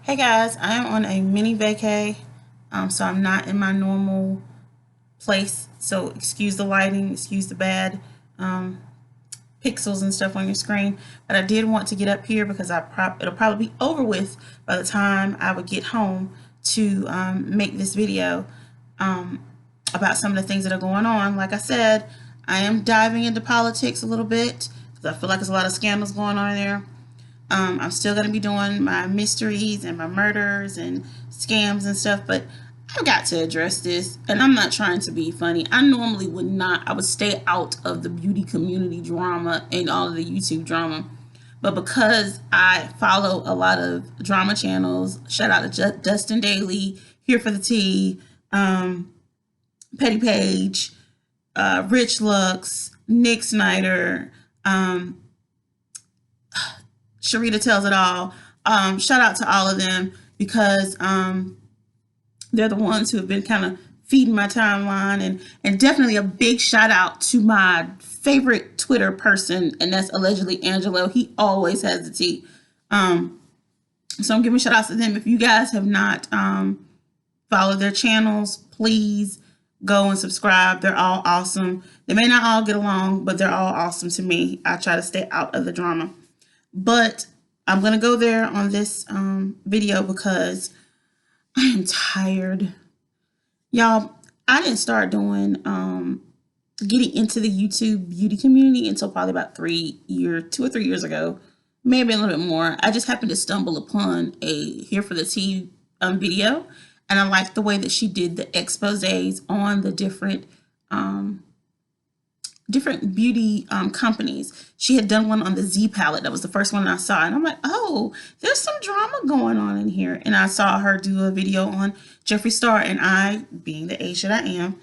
Hey guys, I am on a mini vacay, so I'm not in my normal place. So excuse the lighting, excuse the bad um, pixels and stuff on your screen. But I did want to get up here because it'll probably be over with by the time I would get home to make this video um, about some of the things that are going on. Like I said, I am diving into politics a little bit because I feel like there's a lot of scandals going on there. I'm still going to be doing my mysteries and my murders and scams and stuff, but I've got to address this. And I'm not trying to be funny. I normally would not, I would stay out of the beauty community drama and all of the YouTube drama. But because I follow a lot of drama channels, shout out to Dustin Daly, Here for the Tea, Petty Page, Rich Lux, Nick Snyder, Sharita Tells It All. Shout out to all of them because they're the ones who have been kind of feeding my timeline, and definitely a big shout out to my favorite Twitter person, and that's allegedly Angelo. He always has the tea. So I'm giving shout outs to them. If you guys have not followed their channels, please go and subscribe. They're all awesome. They may not all get along, but they're all awesome to me. I try to stay out of the drama. But I'm going to go there on this video because I am tired. Y'all, I didn't start doing getting into the YouTube beauty community until probably about 2 or 3 years ago, maybe a little bit more. I just happened to stumble upon a Here for the Tea video, and I liked the way that she did the exposés on the different beauty companies. She had done one on the Z palette. That was the first one I saw. And I'm like, oh, there's some drama going on in here. And I saw her do a video on Jeffree Star. And I, being the age that I am,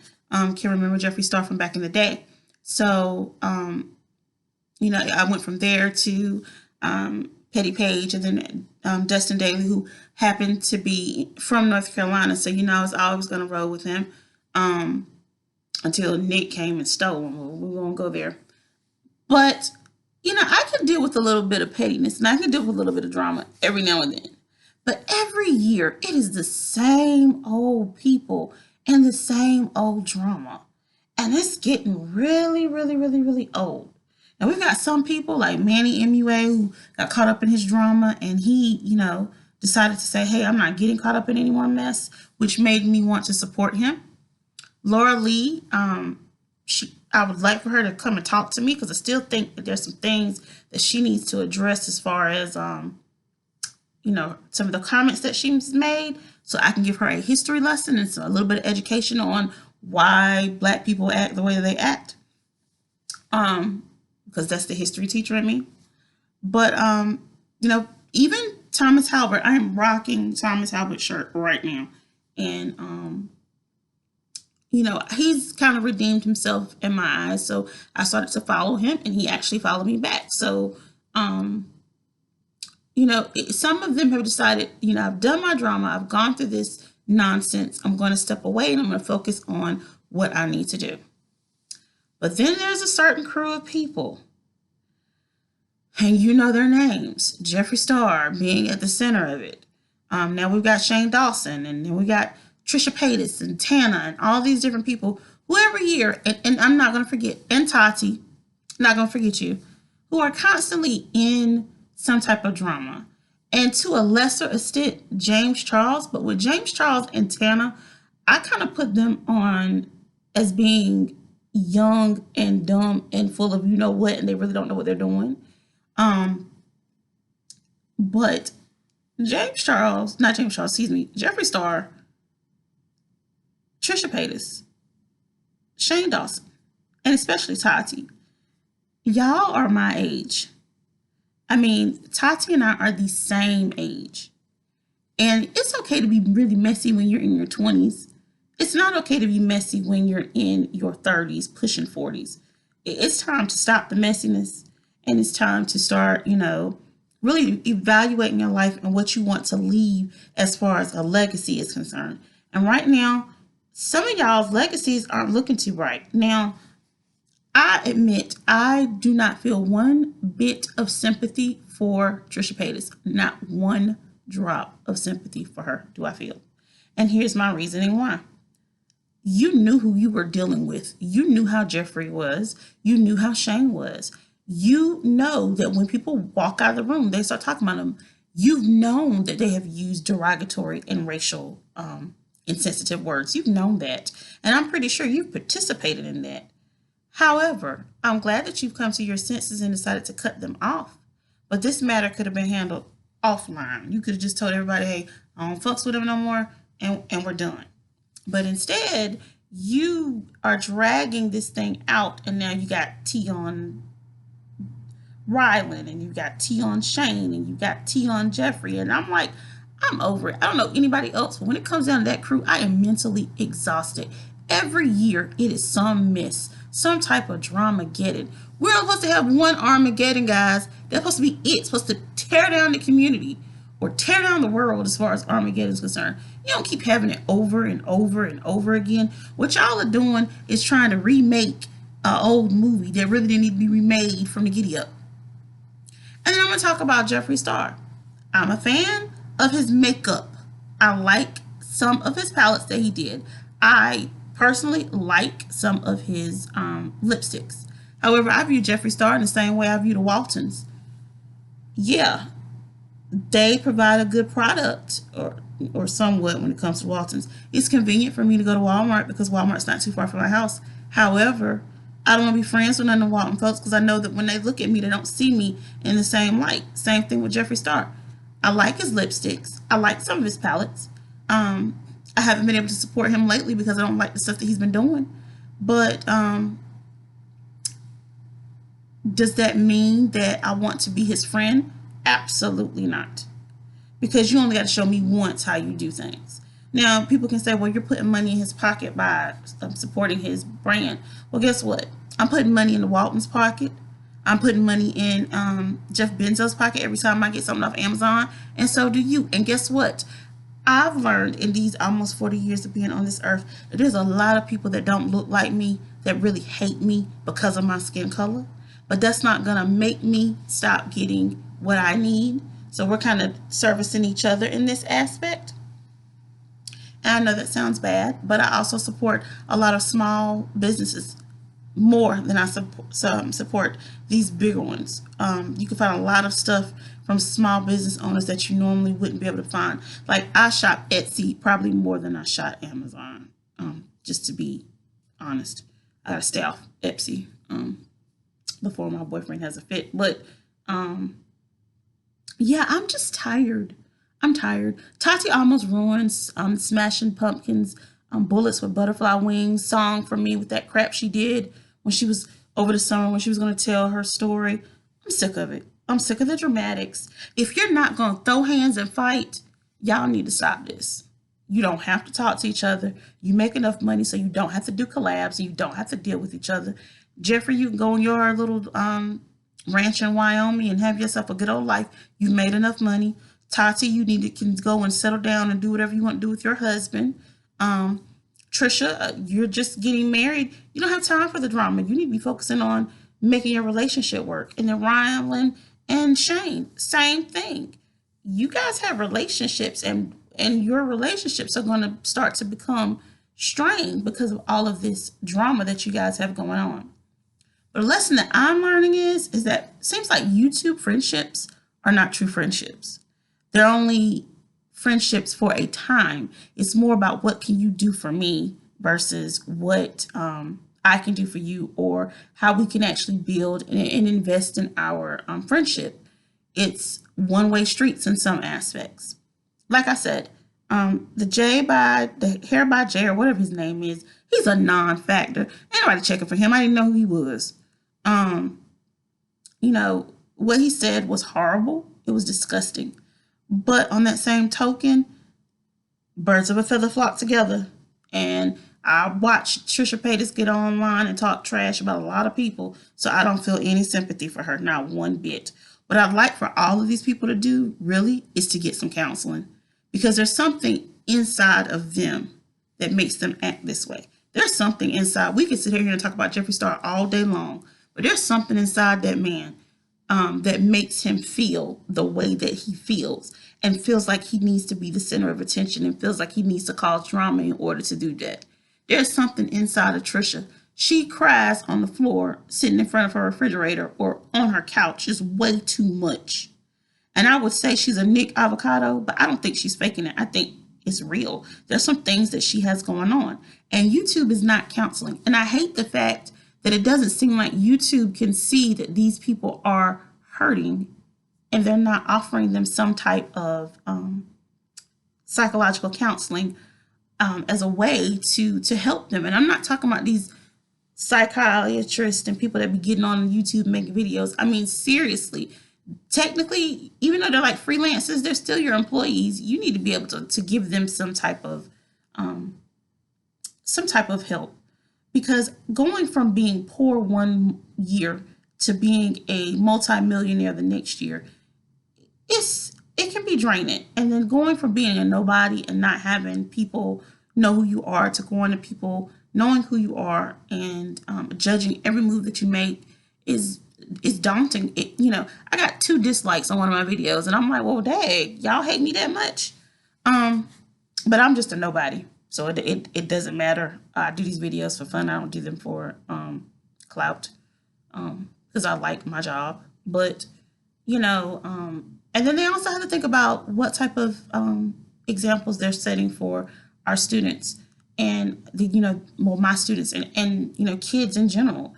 can remember Jeffree Star from back in the day. So, I went from there to Petty Page and then Dustin Daly, who happened to be from North Carolina. So, I was always going to roll with him. Until Nick came and stole them. We won't go there. But, I can deal with a little bit of pettiness and I can deal with a little bit of drama every now and then. But every year, it is the same old people and the same old drama. And it's getting really, really, really, really old. Now, we've got some people like Manny MUA who got caught up in his drama and he, decided to say, hey, I'm not getting caught up in any more mess, which made me want to support him. Laura Lee, I would like for her to come and talk to me because I still think that there's some things that she needs to address as far as, some of the comments that she's made, so I can give her a history lesson and a little bit of education on why Black people act the way that they act, because that's the history teacher in me. But, even Thomas Halbert, I am rocking Thomas Halbert's shirt right now, and, he's kind of redeemed himself in my eyes. So I started to follow him and he actually followed me back. So, some of them have decided, I've done my drama. I've gone through this nonsense. I'm going to step away and I'm going to focus on what I need to do. But then there's a certain crew of people, and you know their names, Jeffree Star being at the center of it. Now we've got Shane Dawson, and then we got Trisha Paytas and Tana and all these different people who every year, and I'm not going to forget, and Tati, not going to forget you, who are constantly in some type of drama. And to a lesser extent, James Charles. But with James Charles and Tana, I kind of put them on as being young and dumb and full of what, and they really don't know what they're doing. But Jeffree Star, Trisha Paytas, Shane Dawson, and especially Tati, y'all are my age. I mean, Tati and I are the same age. And it's okay to be really messy when you're in your 20s. It's not okay to be messy when you're in your 30s, pushing 40s. It's time to stop the messiness, and it's time to start, really evaluating your life and what you want to leave as far as a legacy is concerned. And right now, some of y'all's legacies aren't looking too bright. Now, I admit I do not feel one bit of sympathy for Trisha Paytas. Not one drop of sympathy for her do I feel. And here's my reasoning why. You knew who you were dealing with. You knew how Jeffrey was. You knew how Shane was. You know that when people walk out of the room, they start talking about them. You've known that they have used derogatory and racial insensitive words. You've known that. And I'm pretty sure you've participated in that. However, I'm glad that you've come to your senses and decided to cut them off. But this matter could have been handled offline. You could have just told everybody, hey, I don't fucks with them no more, and we're done. But instead, you are dragging this thing out, and now you got tea on Rylan, and you got tea on Shane, and you got tea on Jeffrey. And I'm like, I'm over it. I don't know anybody else, but when it comes down to that crew, I am mentally exhausted. Every year, it is some mess, some type of Dramageddon. We're supposed to have one Armageddon, guys. That's supposed to be it. It's supposed to tear down the community or tear down the world as far as Armageddon is concerned. You don't keep having it over and over and over again. What y'all are doing is trying to remake an old movie that really didn't need to be remade from the giddy up. And then I'm going to talk about Jeffree Star. I'm a fan of his makeup. I like some of his palettes that he did. I personally like some of his lipsticks. However, I view Jeffree Star in the same way I view the Waltons. Yeah, they provide a good product, or somewhat when it comes to Waltons. It's convenient for me to go to Walmart because Walmart's not too far from my house. However, I don't want to be friends with none of the Walton folks because I know that when they look at me, they don't see me in the same light. Same thing with Jeffree Star. I like his lipsticks. I like some of his palettes. I haven't been able to support him lately because I don't like the stuff that he's been doing. But does that mean that I want to be his friend? Absolutely not. Because you only got to show me once how you do things. Now, people can say, well, you're putting money in his pocket by supporting his brand. Well, guess what? I'm putting money in the Walton's pocket. I'm putting money in Jeff Bezos' pocket every time I get something off Amazon. And so do you. And guess what? I've learned in these almost 40 years of being on this earth that there's a lot of people that don't look like me that really hate me because of my skin color. But that's not going to make me stop getting what I need. So we're kind of servicing each other in this aspect. And I know that sounds bad, but I also support a lot of small businesses more than I support these bigger ones. You can find a lot of stuff from small business owners that you normally wouldn't be able to find. Like I shop Etsy probably more than I shop Amazon, just to be honest. I gotta stay off Etsy before my boyfriend has a fit. But yeah, I'm just tired. I'm tired. Tati almost ruined Smashing Pumpkins' Bullets with Butterfly Wings song for me with that crap she did when she was over the summer when she was going to tell her story. I'm sick of it. I'm sick of the dramatics. If you're not going to throw hands and fight, y'all need to stop this. You don't have to talk to each other. You make enough money so you don't have to do collabs and you don't have to deal with each other. Jeffrey, you can go in your little ranch in Wyoming and have yourself a good old life. You made enough money. Tati, you can go and settle down and do whatever you want to do with your husband. Trisha, you're just getting married. You don't have time for the drama. You need to be focusing on making your relationship work. And then Rylan and Shane, same thing. You guys have relationships, and your relationships are going to start to become strained because of all of this drama that you guys have going on. But a lesson that I'm learning is that it seems like YouTube friendships are not true friendships. They're only friendships for a time. It's more about what can you do for me versus what I can do for you, or how we can actually build and invest in our friendship. It's one-way streets in some aspects. Like I said, the hair by Jay, or whatever his name is, he's a non-factor. Ain't nobody checking for him. I didn't know who he was. You know, what he said was horrible. It was disgusting. But on that same token, birds of a feather flock together. And I watched Trisha Paytas get online and talk trash about a lot of people. So I don't feel any sympathy for her, not one bit. What I'd like for all of these people to do, really, is to get some counseling. Because there's something inside of them that makes them act this way. There's something inside. We can sit here and talk about Jeffree Star all day long. But there's something inside that man. that makes him feel the way that he feels, and feels like he needs to be the center of attention, and feels like he needs to cause drama in order to do that. There's something inside of Trisha. She cries on the floor, sitting in front of her refrigerator or on her couch, is way too much. And I would say she's a Nick Avocado, but I don't think she's faking it. I think it's real. There's some things that she has going on. And YouTube is not counseling. And I hate the fact that it doesn't seem like YouTube can see that these people are hurting, and they're not offering them some type of psychological counseling as a way to help them. And I'm not talking about these psychiatrists and people that be getting on YouTube making videos. I mean, seriously, technically, even though they're like freelancers, they're still your employees. You need to be able to give them some type of help, because going from being poor one year to being a multimillionaire the next year, it can be draining. And then going from being a nobody and not having people know who you are to going to people knowing who you are and judging every move that you make is daunting. I got 2 dislikes on one of my videos, and I'm like, well, dang, y'all hate me that much? But I'm just a nobody, so it doesn't matter. I do these videos for fun. I don't do them for clout, because I like my job. But and then they also have to think about what type of examples they're setting for our students, and my students and kids in general.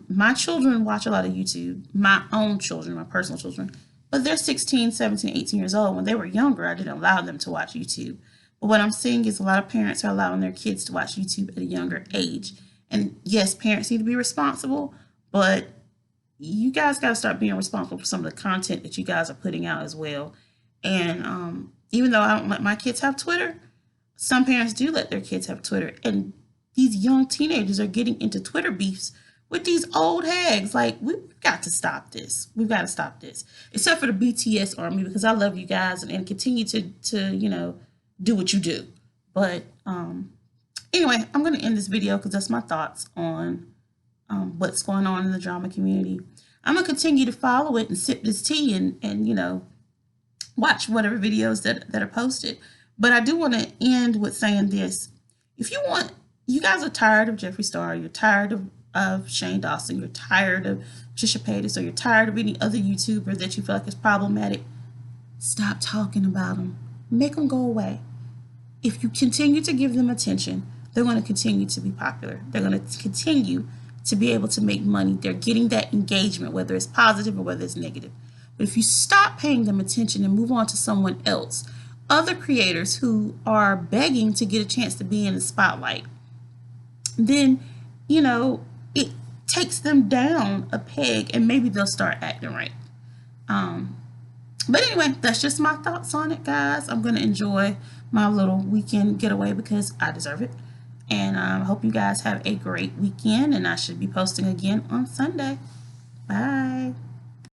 My children watch a lot of YouTube, my own children, my personal children, but they're 16, 17, 18 years old. When they were younger, I didn't allow them to watch YouTube. But what I'm seeing is a lot of parents are allowing their kids to watch YouTube at a younger age. And yes, parents need to be responsible, but you guys got to start being responsible for some of the content that you guys are putting out as well. And even though I don't let my kids have Twitter, some parents do let their kids have Twitter. And these young teenagers are getting into Twitter beefs with these old hags. Like, we've got to stop this. We've got to stop this. Except for the BTS army, because I love you guys and continue to do what you do. But anyway, I'm going to end this video because that's my thoughts on what's going on in the drama community. I'm going to continue to follow it and sip this tea and watch whatever videos that are posted. But I do want to end with saying this. If you guys are tired of Jeffree Star, you're tired of Shane Dawson, you're tired of Trisha Paytas, or you're tired of any other YouTuber that you feel like is problematic, stop talking about them. Make them go away. If you continue to give them attention, they're going to continue to be popular. They're going to continue to be able to make money. They're getting that engagement, whether it's positive or whether it's negative. But if you stop paying them attention and move on to someone else, other creators who are begging to get a chance to be in the spotlight, then, it takes them down a peg, and maybe they'll start acting right. But anyway, that's just my thoughts on it, guys. I'm going to enjoy my little weekend getaway because I deserve it. And I hope you guys have a great weekend, and I should be posting again on Sunday. Bye.